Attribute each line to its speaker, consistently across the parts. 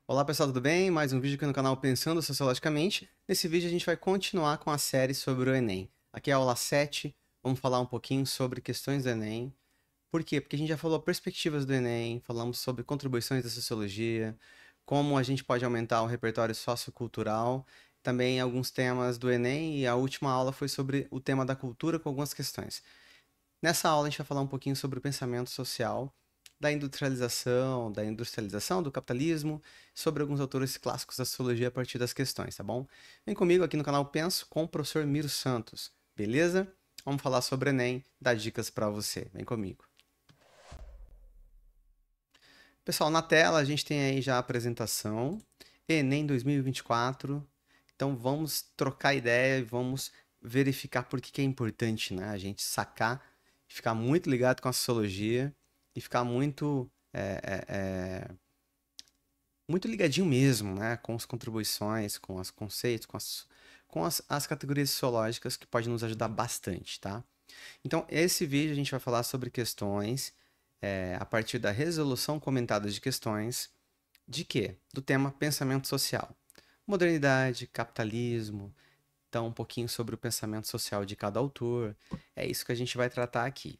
Speaker 1: Olá pessoal, tudo bem? Mais um vídeo aqui no canal Pensando Sociologicamente. Nesse vídeo a gente vai continuar com a série sobre o Enem. Aqui é a aula 7, vamos falar um pouquinho sobre questões do Enem. Por quê? Porque a gente já falou perspectivas do Enem, falamos sobre contribuições da sociologia, como a gente pode aumentar o repertório sociocultural, também alguns temas do Enem, e a última aula foi sobre o tema da cultura com algumas questões. Nessa aula a gente vai falar um pouquinho sobre o pensamento social, da industrialização, do capitalismo, sobre alguns autores clássicos da sociologia a partir das questões, tá bom? Vem comigo aqui no canal Penso com o professor Miro Santos, beleza? Vamos falar sobre Enem, dar dicas para você. Vem comigo. Pessoal, na tela a gente tem aí já a apresentação, Enem 2024. Então vamos trocar ideia e vamos verificar por que é importante, né? A gente sacar, ficar muito ligado com a sociologia e ficar muito ligadinho mesmo, né? Com as contribuições, com os conceitos, com as categorias sociológicas que pode nos ajudar bastante, tá? Então, esse vídeo a gente vai falar sobre questões a partir da resolução comentada de questões de quê? Do tema pensamento social. Modernidade, capitalismo, então um pouquinho sobre o pensamento social de cada autor. É isso que a gente vai tratar aqui.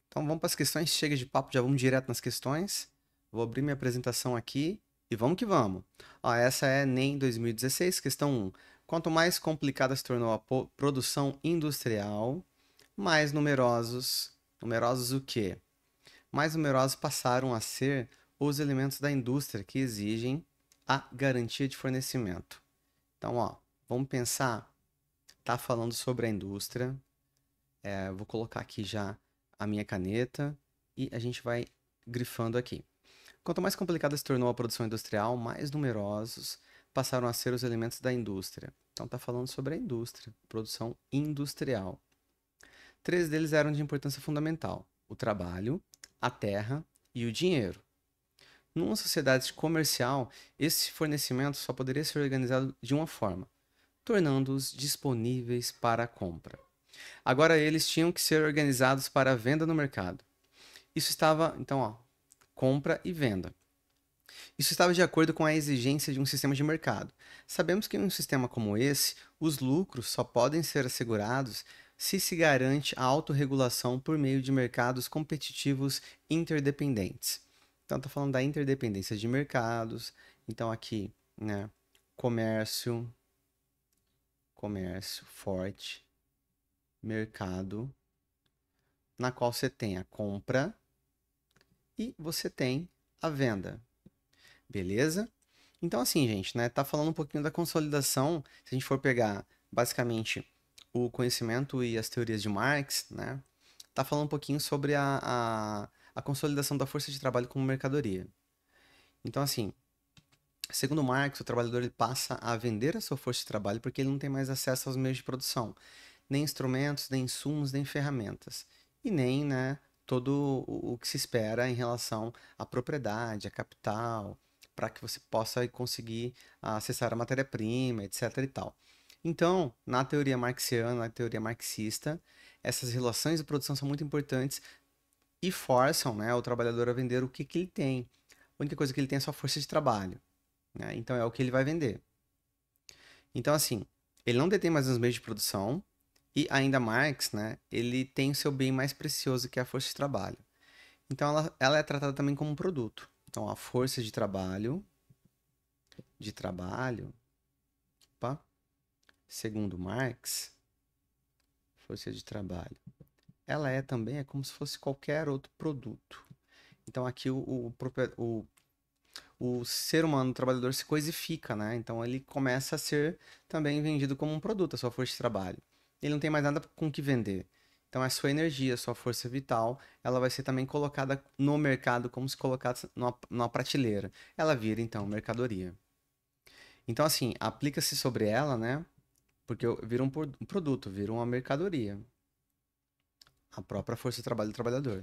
Speaker 1: Então vamos para as questões, chega de papo, já vamos direto nas questões. Vou abrir minha apresentação aqui e vamos que vamos. Ó, essa é Enem 2016, questão 1. Quanto mais complicada se tornou a produção industrial, mais numerosos. Numerosos o quê? Mais numerosos passaram a ser os elementos da indústria que exigem a garantia de fornecimento. Então, ó, vamos pensar, tá falando sobre a indústria. Vou colocar aqui já a minha caneta e a gente vai grifando aqui. Quanto mais complicada se tornou a produção industrial, mais numerosos passaram a ser os elementos da indústria. Então, tá falando sobre a indústria, produção industrial. Três deles eram de importância fundamental: o trabalho, a terra e o dinheiro. Numa sociedade comercial, esse fornecimento só poderia ser organizado de uma forma, tornando-os disponíveis para a compra. Agora eles tinham que ser organizados para a venda no mercado. Isso estava, então, ó, compra e venda. Isso estava de acordo com a exigência de um sistema de mercado. Sabemos que em um sistema como esse, os lucros só podem ser assegurados se garante a autorregulação por meio de mercados competitivos interdependentes. Então, está falando da interdependência de mercados. Então, aqui, né, comércio, comércio forte, mercado, na qual você tem a compra e você tem a venda. Beleza? Então, assim, gente, né? Tá falando um pouquinho da consolidação. Se a gente for pegar, basicamente, o conhecimento e as teorias de Marx, né? Tá falando um pouquinho sobre a consolidação da força de trabalho como mercadoria. Então, assim, segundo Marx, o trabalhador ele passa a vender a sua força de trabalho porque ele não tem mais acesso aos meios de produção, nem instrumentos, nem insumos, nem ferramentas, e nem, né, todo o que se espera em relação à propriedade, a capital, para que você possa conseguir acessar a matéria-prima, etc. e tal. Então, na teoria marxiana, na teoria marxista, essas relações de produção são muito importantes e forçam, né, o trabalhador a vender o que ele tem. A única coisa que ele tem é sua força de trabalho, né? Então é o que ele vai vender. Então, assim, ele não detém mais os meios de produção e ainda Marx, né, ele tem o seu bem mais precioso, que é a força de trabalho. Então, ela é tratada também como um produto. Então, a força de trabalho, opa, segundo Marx, força de trabalho, ela também é como se fosse qualquer outro produto. Então, aqui o ser humano, o trabalhador, se coisifica, né? Então, ele começa a ser também vendido como um produto, a sua força de trabalho. Ele não tem mais nada com o que vender. Então, a sua energia, a sua força vital, ela vai ser também colocada no mercado como se colocasse numa prateleira. Ela vira, então, mercadoria. Então, assim, aplica-se sobre ela, né? Porque vira um produto, vira uma mercadoria. A própria força de trabalho do trabalhador.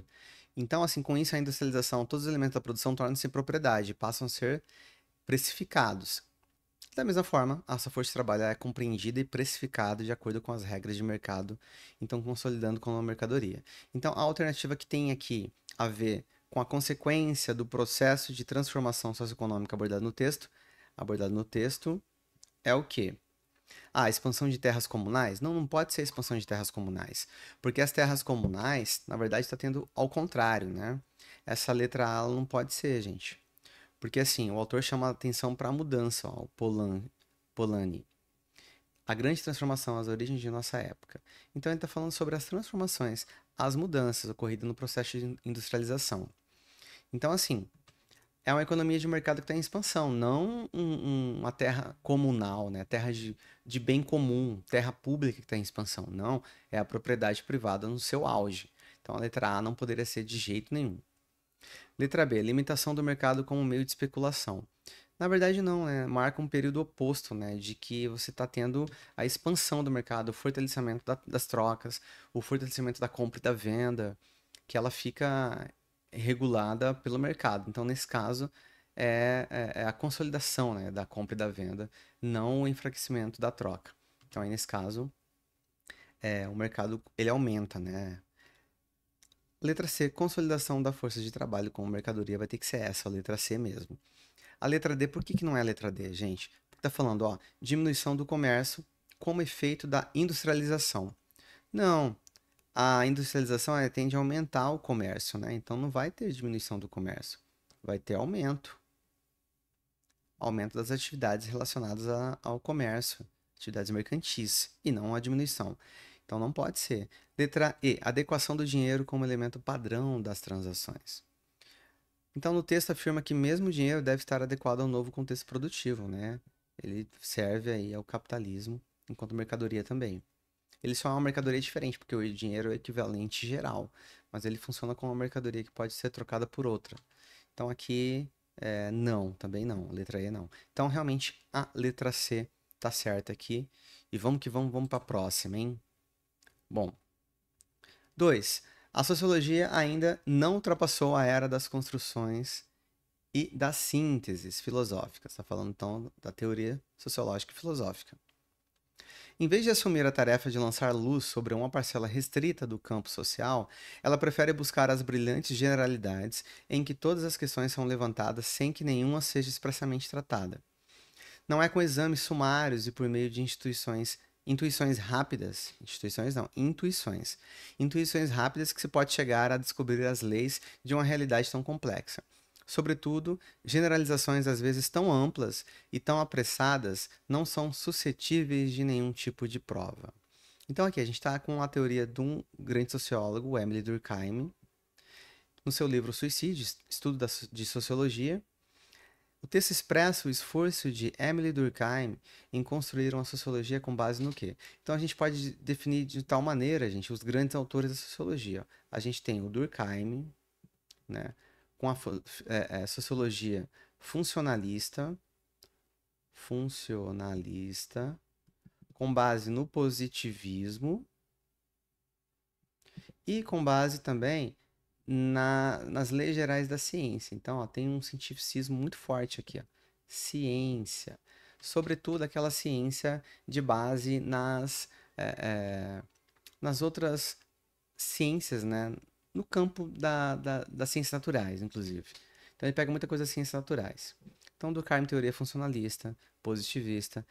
Speaker 1: Então, assim, com isso, a industrialização, todos os elementos da produção tornam-se propriedade, passam a ser precificados. Da mesma forma, a sua força de trabalho é compreendida e precificada de acordo com as regras de mercado, então consolidando como uma mercadoria. Então, a alternativa que tem aqui a ver com a consequência do processo de transformação socioeconômica abordado no texto é o quê? Ah, expansão de terras comunais? Não, não pode ser expansão de terras comunais, porque as terras comunais, na verdade, está tendo ao contrário, né? Essa letra A ela não pode ser, gente. Porque assim, o autor chama a atenção para a mudança, ó, o Polanyi. A grande transformação, as origens de nossa época. Então ele está falando sobre as transformações, as mudanças ocorridas no processo de industrialização. Então, assim, é uma economia de mercado que está em expansão, não uma terra comunal, né? Terra de bem comum, terra pública que está em expansão. Não, é a propriedade privada no seu auge. Então a letra A não poderia ser de jeito nenhum. Letra B, limitação do mercado como meio de especulação. Na verdade, não, né? Marca um período oposto, né? De que você está tendo a expansão do mercado, o fortalecimento das trocas, o fortalecimento da compra e da venda, que ela fica regulada pelo mercado. Então, nesse caso, é a consolidação, né, da compra e da venda, não o enfraquecimento da troca. Então, aí, nesse caso, o mercado ele aumenta, né? Letra C, consolidação da força de trabalho como mercadoria, vai ter que ser essa, a letra C mesmo. A letra D, por que que não é a letra D, gente? Porque tá falando, ó, diminuição do comércio como efeito da industrialização. Não, a industrialização tende a aumentar o comércio, né? Então não vai ter diminuição do comércio, vai ter aumento. Aumento das atividades relacionadas ao comércio, atividades mercantis, e não a diminuição. Então não pode ser. Letra E, adequação do dinheiro como elemento padrão das transações. Então, no texto afirma que mesmo o dinheiro deve estar adequado ao novo contexto produtivo, né? Ele serve aí ao capitalismo enquanto mercadoria também. Ele só é uma mercadoria diferente, porque o dinheiro é o equivalente geral, mas ele funciona como uma mercadoria que pode ser trocada por outra. Então, aqui, não, também não. Letra E, não. Então, realmente, a letra C tá certa aqui. E vamos que vamos para a próxima, hein? Bom, 2. A sociologia ainda não ultrapassou a era das construções e das sínteses filosóficas. Está falando então da teoria sociológica e filosófica. Em vez de assumir a tarefa de lançar luz sobre uma parcela restrita do campo social, ela prefere buscar as brilhantes generalidades em que todas as questões são levantadas sem que nenhuma seja expressamente tratada. Não é com exames sumários e por meio de intuições rápidas, intuições rápidas que se pode chegar a descobrir as leis de uma realidade tão complexa. Sobretudo, generalizações às vezes tão amplas e tão apressadas não são suscetíveis de nenhum tipo de prova. Então aqui a gente está com a teoria de um grande sociólogo, Emile Durkheim, no seu livro Suicídio, Estudo de Sociologia. O texto expressa o esforço de Emile Durkheim em construir uma sociologia com base no quê? Então a gente pode definir de tal maneira, gente, os grandes autores da sociologia. A gente tem o Durkheim, né, com a sociologia funcionalista, com base no positivismo e com base também nas leis gerais da ciência. Então, ó, tem um cientificismo muito forte aqui, ó. Ciência. Sobretudo aquela ciência de base nas outras ciências, né? No campo das ciências naturais, inclusive. Então, ele pega muita coisa das ciências naturais. Então, Durkheim, teoria funcionalista, positivista,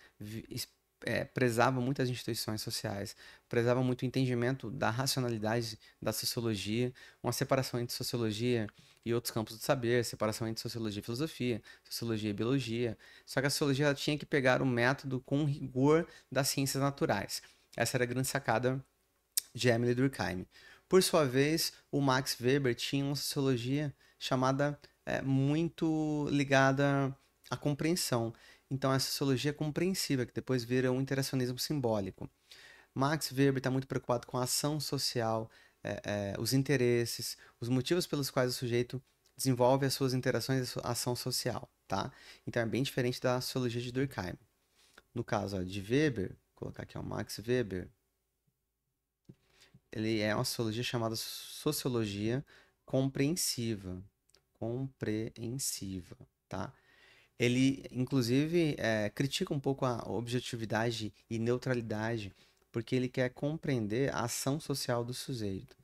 Speaker 1: prezava muito as instituições sociais, prezava muito o entendimento da racionalidade da sociologia, uma separação entre sociologia e outros campos do saber, separação entre sociologia e filosofia, sociologia e biologia. Só que a sociologia ela tinha que pegar o método com rigor das ciências naturais. Essa era a grande sacada de Emile Durkheim. Por sua vez, o Max Weber tinha uma sociologia chamada muito ligada à compreensão. Então, a sociologia compreensiva, que depois vira um interacionismo simbólico. Max Weber está muito preocupado com a ação social, os interesses, os motivos pelos quais o sujeito desenvolve as suas interações e a sua ação social, tá? Então, é bem diferente da sociologia de Durkheim. No caso ó, de Weber, vou colocar aqui o Max Weber, ele é uma sociologia chamada sociologia compreensiva. Compreensiva, tá? Ele, inclusive, critica um pouco a objetividade e neutralidade, porque ele quer compreender a ação social do sujeito.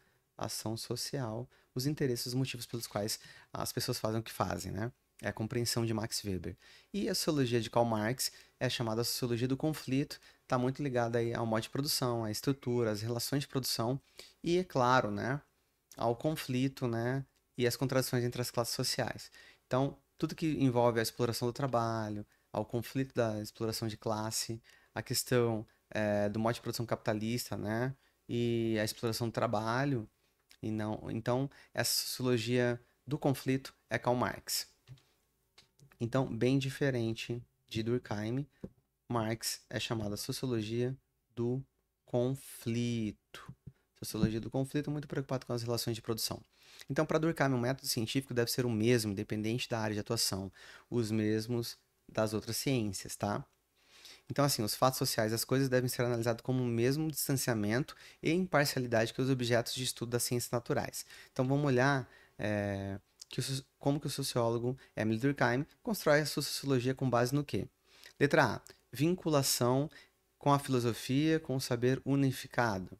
Speaker 1: ação social, os interesses, os motivos pelos quais as pessoas fazem o que fazem, né? É a compreensão de Max Weber. E a sociologia de Karl Marx é chamada sociologia do conflito, está muito ligada aí ao modo de produção, à estrutura, às relações de produção e, é claro, né, ao conflito, né, e às contradições entre as classes sociais. Então, tudo que envolve a exploração do trabalho, ao conflito da exploração de classe, a questão do modo de produção capitalista, né, e a exploração do trabalho, e não, então essa sociologia do conflito é Karl Marx. Então, bem diferente de Durkheim, Marx é chamada sociologia do conflito. Sociologia do conflito, muito preocupado com as relações de produção. Então, para Durkheim, o método científico deve ser o mesmo, independente da área de atuação, os mesmos das outras ciências, tá? Então, assim, os fatos sociais, as coisas devem ser analisadas como o mesmo distanciamento e imparcialidade que os objetos de estudo das ciências naturais. Então, vamos olhar como que o sociólogo Emile Durkheim constrói a sua sociologia com base no quê? Letra A. Vinculação com a filosofia, com o saber unificado.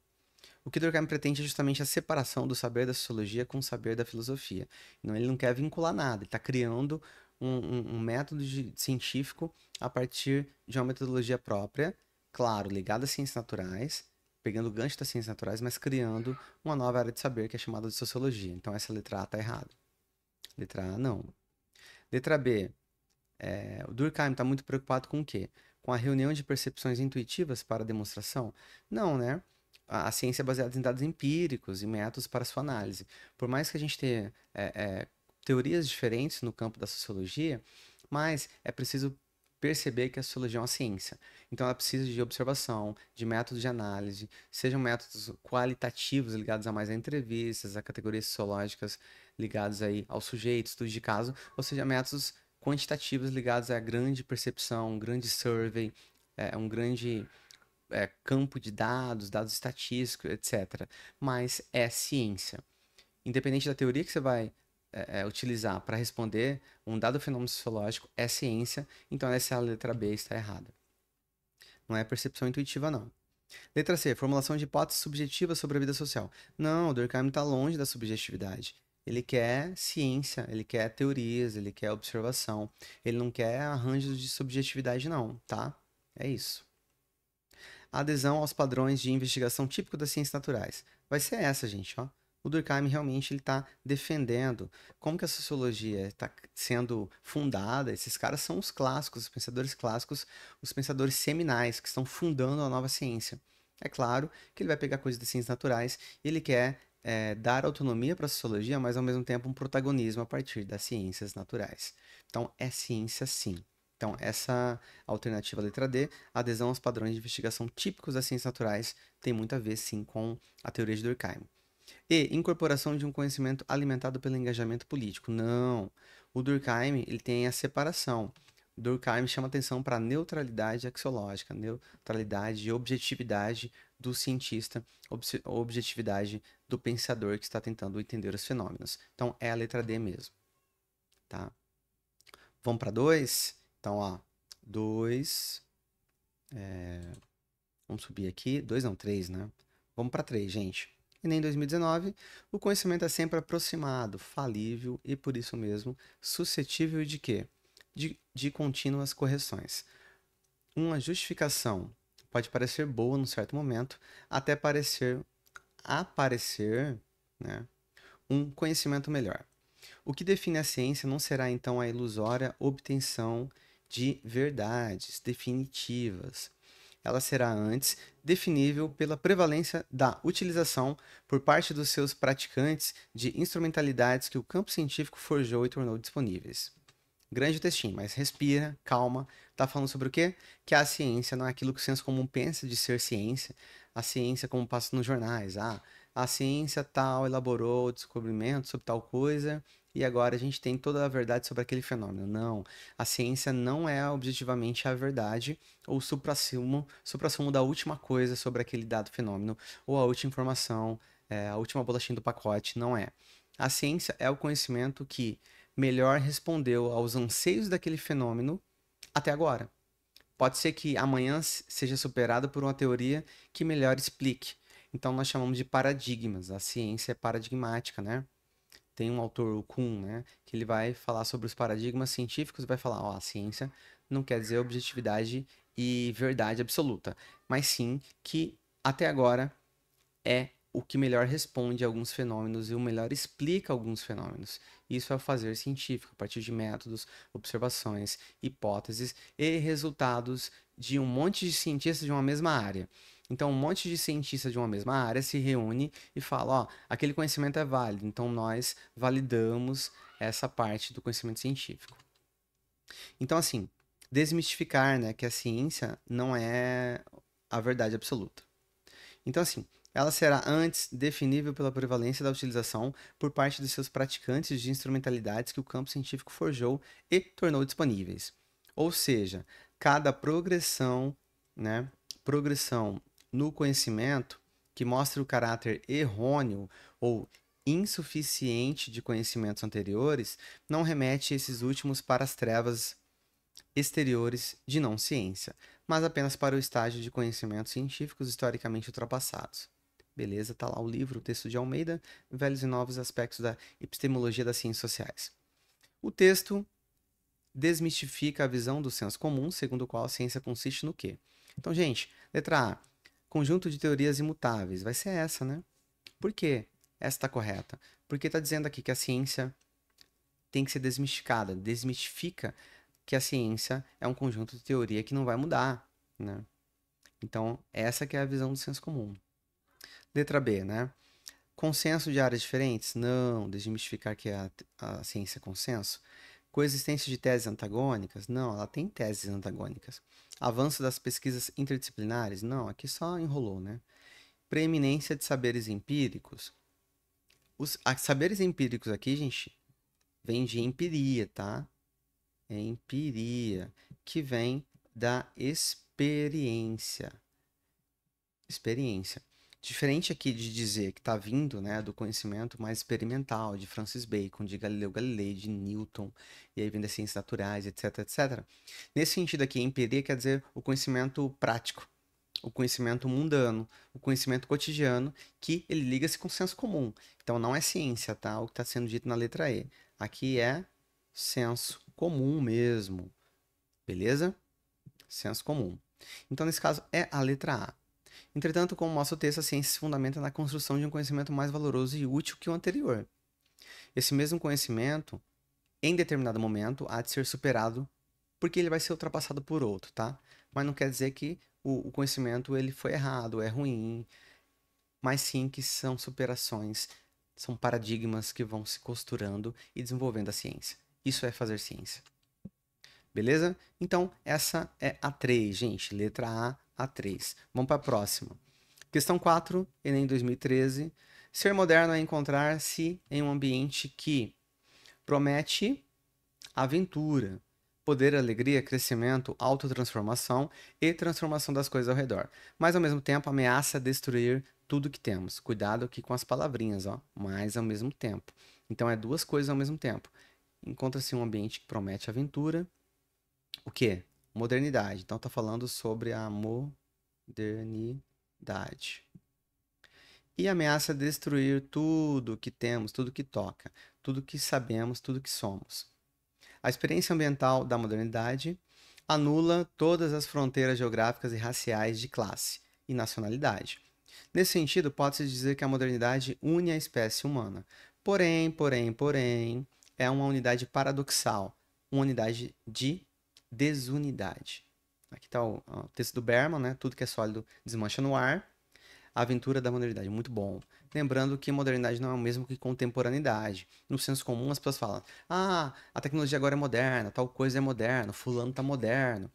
Speaker 1: O que Durkheim pretende é justamente a separação do saber da sociologia com o saber da filosofia. Então, ele não quer vincular nada, ele está criando um método científico a partir de uma metodologia própria, claro, ligada às ciências naturais, pegando o gancho das ciências naturais, mas criando uma nova área de saber que é chamada de sociologia. Então, essa letra A está errada. Letra A, não. Letra B, o Durkheim está muito preocupado com o quê? Com a reunião de percepções intuitivas para a demonstração? Não, né? A ciência é baseada em dados empíricos e métodos para sua análise. Por mais que a gente tenha teorias diferentes no campo da sociologia, mas é preciso perceber que a sociologia é uma ciência. Então ela precisa de observação, de métodos de análise, sejam métodos qualitativos ligados a mais a entrevistas, a categorias sociológicas ligados aí ao sujeito, estudo de caso, ou seja, métodos quantitativos ligados à grande percepção, um grande survey, um grande campo de dados, dados estatísticos, etc. Mas é ciência. Independente da teoria que você vai utilizar para responder um dado fenômeno sociológico, é ciência, então essa é a letra B, está errada. Não é percepção intuitiva, não. Letra C, formulação de hipóteses subjetivas sobre a vida social. Não, o Durkheim está longe da subjetividade. Ele quer ciência, ele quer teorias, ele quer observação. Ele não quer arranjos de subjetividade, não, tá? É isso. Adesão aos padrões de investigação típico das ciências naturais. Vai ser essa, gente, ó. O Durkheim realmente ele está defendendo como que a sociologia está sendo fundada. Esses caras são os clássicos, os pensadores clássicos, os pensadores seminais que estão fundando a nova ciência. É claro que ele vai pegar coisas das ciências naturais e ele quer dar autonomia para a sociologia, mas ao mesmo tempo um protagonismo a partir das ciências naturais. Então é ciência sim. Então, essa alternativa letra D, adesão aos padrões de investigação típicos das ciências naturais, tem muito a ver, sim, com a teoria de Durkheim. E incorporação de um conhecimento alimentado pelo engajamento político. Não. O Durkheim ele tem a separação. Durkheim chama atenção para a neutralidade axiológica, neutralidade e objetividade do cientista, objetividade do pensador que está tentando entender os fenômenos. Então, é a letra D mesmo. Tá? Vamos para 2? Então, ó, 2. Vamos subir aqui. 2 não, 3, né? Vamos para 3, gente. E nem em 2019, o conhecimento é sempre aproximado, falível e, por isso mesmo, suscetível de quê? De contínuas correções. Uma justificação pode parecer boa num certo momento, até aparecer, né, um conhecimento melhor. O que define a ciência não será então a ilusória obtenção de verdades definitivas. Ela será antes definível pela prevalência da utilização por parte dos seus praticantes de instrumentalidades que o campo científico forjou e tornou disponíveis. Grande textinho, mas respira, calma. Tá falando sobre o quê? Que a ciência não é aquilo que o senso comum pensa de ser ciência. A ciência, como passa nos jornais, a ciência tal elaborou o descobrimento sobre tal coisa e agora a gente tem toda a verdade sobre aquele fenômeno. Não, a ciência não é objetivamente a verdade ou o suprassumo da última coisa sobre aquele dado fenômeno ou a última informação, a última bolachinha do pacote. Não é. A ciência é o conhecimento que melhor respondeu aos anseios daquele fenômeno até agora. Pode ser que amanhã seja superado por uma teoria que melhor explique. Então, nós chamamos de paradigmas. A ciência é paradigmática, né? Tem um autor, o Kuhn, né, que ele vai falar sobre os paradigmas científicos e vai falar, ó, a ciência não quer dizer objetividade e verdade absoluta, mas sim que até agora é o que melhor responde a alguns fenômenos e o melhor explica alguns fenômenos. Isso é o fazer científico, a partir de métodos, observações, hipóteses e resultados de um monte de cientistas de uma mesma área. Então, um monte de cientistas de uma mesma área se reúne e fala, ó, aquele conhecimento é válido, então nós validamos essa parte do conhecimento científico. Então, assim, desmistificar, né, que a ciência não é a verdade absoluta. Então, assim, ela será antes definível pela prevalência da utilização por parte de seus praticantes de instrumentalidades que o campo científico forjou e tornou disponíveis. Ou seja, cada progressão, né, progressão no conhecimento que mostra o caráter errôneo ou insuficiente de conhecimentos anteriores não remete esses últimos para as trevas exteriores de não ciência, mas apenas para o estágio de conhecimentos científicos historicamente ultrapassados. Beleza, tá lá o livro, o texto de Almeida, Velhos e Novos Aspectos da Epistemologia das Ciências Sociais. O texto desmistifica a visão do senso comum, segundo o qual a ciência consiste no quê? Então, gente, letra A, conjunto de teorias imutáveis, vai ser essa, né? Por quê? Essa está correta. Porque está dizendo aqui que a ciência tem que ser desmistificada, desmistifica que a ciência é um conjunto de teoria que não vai mudar, né? Então, essa que é a visão do senso comum. Letra B, né? Consenso de áreas diferentes? Não, desmistificar que a ciência é consenso. Coexistência de teses antagônicas? Não, ela tem teses antagônicas. Avanço das pesquisas interdisciplinares? Não, aqui só enrolou, né? Preeminência de saberes empíricos? Os saberes empíricos aqui, gente, vem de empiria, tá? É empiria, que vem da experiência. Experiência. Diferente aqui de dizer que está vindo, né, do conhecimento mais experimental, de Francis Bacon, de Galileu Galilei, de Newton, e aí vem das ciências naturais, etc, etc. Nesse sentido aqui, empiria quer dizer o conhecimento prático, o conhecimento mundano, o conhecimento cotidiano, que ele liga-se com o senso comum. Então não é ciência, tá? O que está sendo dito na letra E. Aqui é senso comum mesmo. Beleza? Senso comum. Então, nesse caso, é a letra A. Entretanto, como mostra o texto, a ciência se fundamenta na construção de um conhecimento mais valoroso e útil que o anterior. Esse mesmo conhecimento, em determinado momento, há de ser superado porque ele vai ser ultrapassado por outro, tá? Mas não quer dizer que o conhecimento ele foi errado, é ruim, mas sim que são superações, são paradigmas que vão se costurando e desenvolvendo a ciência. Isso é fazer ciência. Beleza? Então, essa é a 3, gente. Letra A, A3. Vamos para a próxima. Questão 4, Enem 2013. Ser moderno é encontrar-se em um ambiente que promete aventura, poder, alegria, crescimento, autotransformação e transformação das coisas ao redor. Mas, ao mesmo tempo, ameaça destruir tudo que temos. Cuidado aqui com as palavrinhas, ó. Mas, ao mesmo tempo. Então, é duas coisas ao mesmo tempo. Encontra-se um ambiente que promete aventura. O quê? Modernidade. Então, tá falando sobre a modernidade. E ameaça destruir tudo que temos, tudo que toca, tudo que sabemos, tudo que somos. A experiência ambiental da modernidade anula todas as fronteiras geográficas e raciais de classe e nacionalidade. Nesse sentido, pode-se dizer que a modernidade une a espécie humana. Porém, é uma unidade paradoxal, uma unidade de desunidade. Aqui está o texto do Berman, né? Tudo que é sólido desmancha no ar. A aventura da modernidade, muito bom. Lembrando que modernidade não é o mesmo que contemporaneidade. No senso comum, as pessoas falam: ah, a tecnologia agora é moderna, tal coisa é moderna, fulano tá moderno,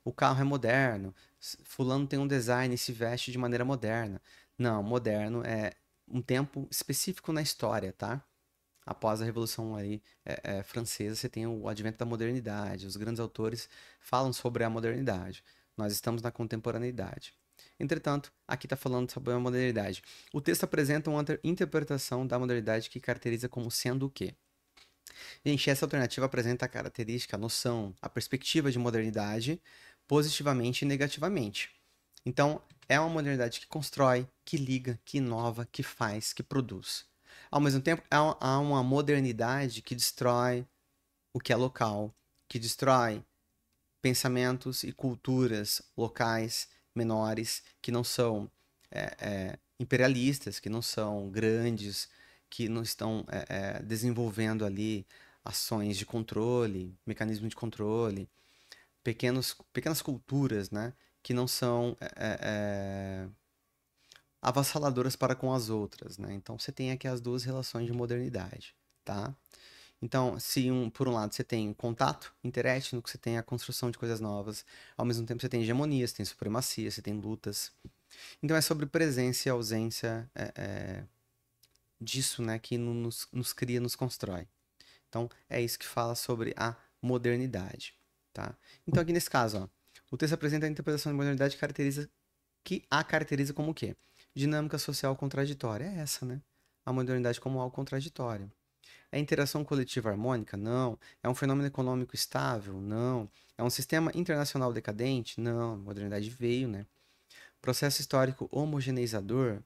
Speaker 1: o carro é moderno, fulano tem um design e se veste de maneira moderna. Não, moderno é um tempo específico na história, tá? Após a Revolução aí, Francesa, você tem o advento da modernidade. Os grandes autores falam sobre a modernidade. Nós estamos na contemporaneidade. Entretanto, aqui está falando sobre a modernidade. O texto apresenta uma interpretação da modernidade que caracteriza como sendo o quê? Gente, essa alternativa apresenta a característica, a noção, a perspectiva de modernidade positivamente e negativamente. Então, é uma modernidade que constrói, que liga, que inova, que faz, que produz. Ao mesmo tempo, há uma modernidade que destrói o que é local, que destrói pensamentos e culturas locais menores que não são imperialistas, que não são grandes, que não estão desenvolvendo ali ações de controle, mecanismos de controle, pequenas culturas, né, que não são avassaladoras para com as outras, né? Então você tem aqui as duas relações de modernidade, tá? Então, se por um lado você tem contato interétnico, você tem a construção de coisas novas, ao mesmo tempo você tem hegemonia, você tem supremacia, você tem lutas. Então é sobre presença e ausência disso, né, que nos cria, nos constrói. Então é isso que fala sobre a modernidade, tá? Então aqui nesse caso, ó, o texto apresenta a interpretação de modernidade que a caracteriza como o quê? Dinâmica social contraditória. É essa, né? A modernidade como algo contraditório. É interação coletiva harmônica? Não. É um fenômeno econômico estável? Não. É um sistema internacional decadente? Não. A modernidade veio, né? Processo histórico homogeneizador?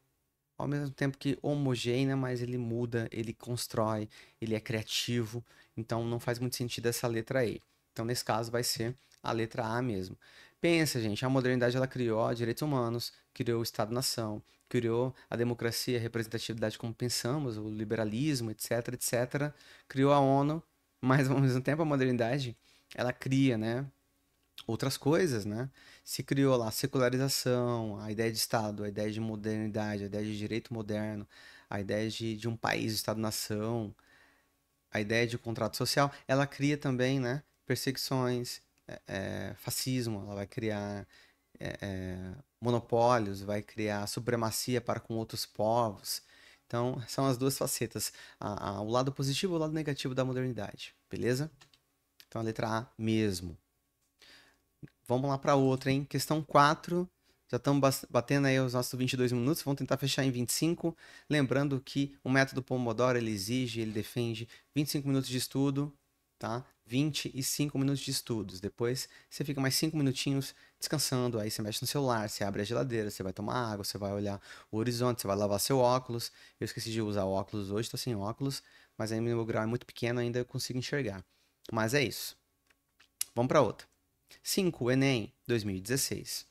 Speaker 1: Ao mesmo tempo que homogênea, mas ele muda, ele constrói, ele é criativo. Então não faz muito sentido essa letra E. Então nesse caso vai ser a letra A mesmo. Pensa, gente, a modernidade ela criou direitos humanos, criou o Estado-nação, criou a democracia, a representatividade como pensamos, o liberalismo, etc, etc. Criou a ONU, mas ao mesmo tempo a modernidade ela cria, né, outras coisas, né? Se criou lá a secularização, a ideia de Estado, a ideia de modernidade, a ideia de direito moderno, a ideia de um país, Estado-nação, a ideia de contrato social. Ela cria também, né, perseguições, fascismo, ela vai criar monopólios, vai criar supremacia para com outros povos. Então, são as duas facetas, o lado positivo e o lado negativo da modernidade, beleza? Então, a letra A mesmo. Vamos lá para outra, hein? Questão 4. Já estamos batendo aí os nossos 22 minutos. Vamos tentar fechar em 25. Lembrando que o método Pomodoro, ele exige, ele defende 25 minutos de estudo, tá? 25 minutos de estudos. Depois você fica mais 5 minutinhos descansando. Aí você mexe no celular, você abre a geladeira, você vai tomar água, você vai olhar o horizonte, você vai lavar seu óculos. Eu esqueci de usar óculos hoje, estou sem óculos. Mas aí meu grau é muito pequeno, ainda eu consigo enxergar. Mas é isso. Vamos para outra. 5. Enem 2016.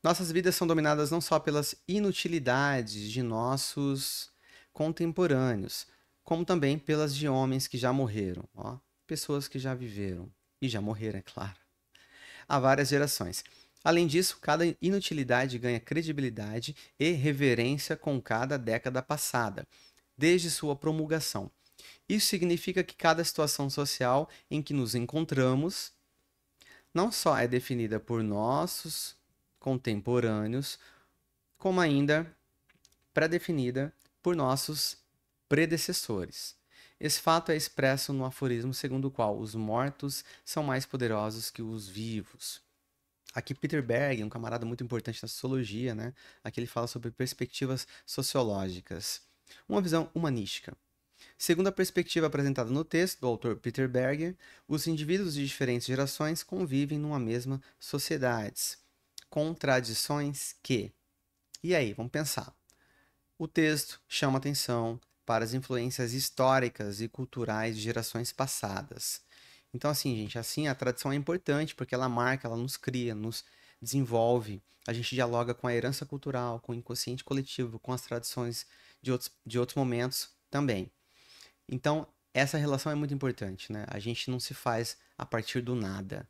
Speaker 1: Nossas vidas são dominadas não só pelas inutilidades de nossos contemporâneos, como também pelas de homens que já morreram, ó, pessoas que já viveram e já morreram, é claro, há várias gerações. Além disso, cada inutilidade ganha credibilidade e reverência com cada década passada, desde sua promulgação. Isso significa que cada situação social em que nos encontramos não só é definida por nossos contemporâneos, como ainda pré-definida por nossos predecessores. Esse fato é expresso no aforismo segundo o qual os mortos são mais poderosos que os vivos. Aqui Peter Berg, um camarada muito importante na sociologia, né? Aqui ele fala sobre perspectivas sociológicas, uma visão humanística. Segundo a perspectiva apresentada no texto do autor Peter Berger, os indivíduos de diferentes gerações convivem numa mesma sociedade, com tradições que. E aí, vamos pensar. O texto chama atenção para as influências históricas e culturais de gerações passadas. Então, assim, gente, assim a tradição é importante porque ela marca, ela nos cria, nos desenvolve. A gente dialoga com a herança cultural, com o inconsciente coletivo, com as tradições de outros momentos também. Então, essa relação é muito importante, né? A gente não se faz a partir do nada.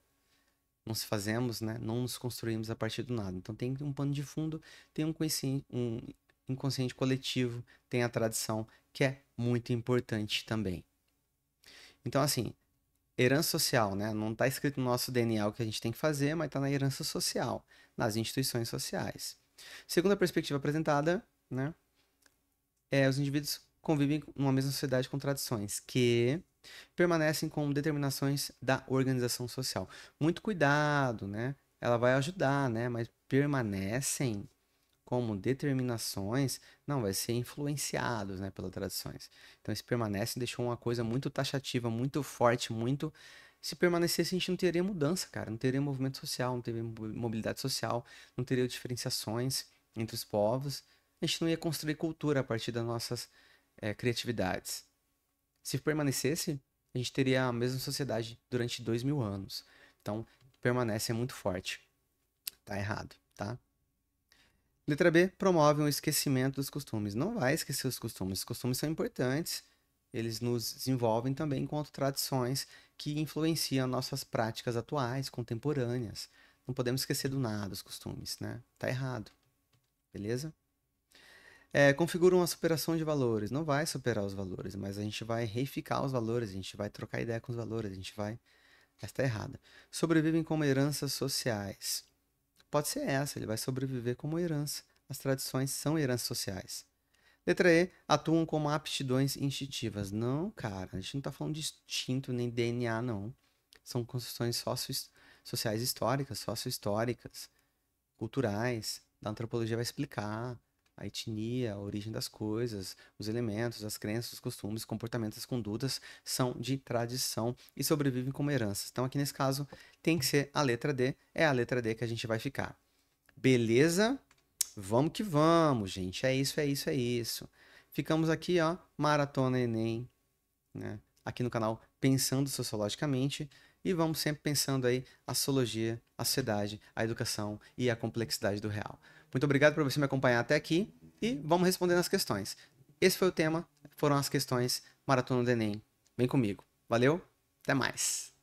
Speaker 1: Não se fazemos, né? Não nos construímos a partir do nada. Então, tem um pano de fundo, tem um inconsciente coletivo, tem a tradição, que é muito importante também. Então, assim, herança social, né? Não está escrito no nosso DNA o que a gente tem que fazer, mas está na herança social, nas instituições sociais. Segundo a perspectiva apresentada, né? Os indivíduos convivem numa mesma sociedade com tradições que permanecem como determinações da organização social. Muito cuidado, né? Ela vai ajudar, né? Mas permanecem como determinações, não, vai ser influenciados, né, pelas tradições. Então, esse permanece deixou uma coisa muito taxativa, muito forte, muito Se permanecesse, a gente não teria mudança, cara. Não teria movimento social, não teria mobilidade social, não teria diferenciações entre os povos. A gente não ia construir cultura a partir das nossas criatividades. Se permanecesse, a gente teria a mesma sociedade durante 2000 anos. Então, permanece é muito forte. Tá errado, tá? Letra B, promove um esquecimento dos costumes. Não vai esquecer os costumes. Os costumes são importantes. Eles nos desenvolvem também enquanto tradições que influenciam nossas práticas atuais, contemporâneas. Não podemos esquecer do nada os costumes, né? Tá errado. Beleza? Configura uma superação de valores. Não vai superar os valores, mas a gente vai reificar os valores, a gente vai trocar ideia com os valores, a gente vai. Essa está errada. Sobrevivem como heranças sociais. Pode ser essa, ele vai sobreviver como herança. As tradições são heranças sociais. Letra E, atuam como aptidões instintivas. Não, cara, a gente não está falando de instinto nem DNA, não. São construções sociais históricas, sócio-históricas, culturais. Da antropologia vai explicar a etnia, a origem das coisas, os elementos, as crenças, os costumes, os comportamentos, as condutas são de tradição e sobrevivem como heranças. Então, aqui nesse caso, tem que ser a letra D. É a letra D que a gente vai ficar. Beleza? Vamos que vamos, gente. É isso, é isso, é isso. Ficamos aqui, ó, Maratona Enem, né? Aqui no canal Pensando Sociologicamente. E vamos sempre pensando aí a sociologia, a sociedade, a educação e a complexidade do real. Muito obrigado por você me acompanhar até aqui e vamos respondendo as questões. Esse foi o tema, foram as questões Maratona do Enem. Vem comigo. Valeu, até mais.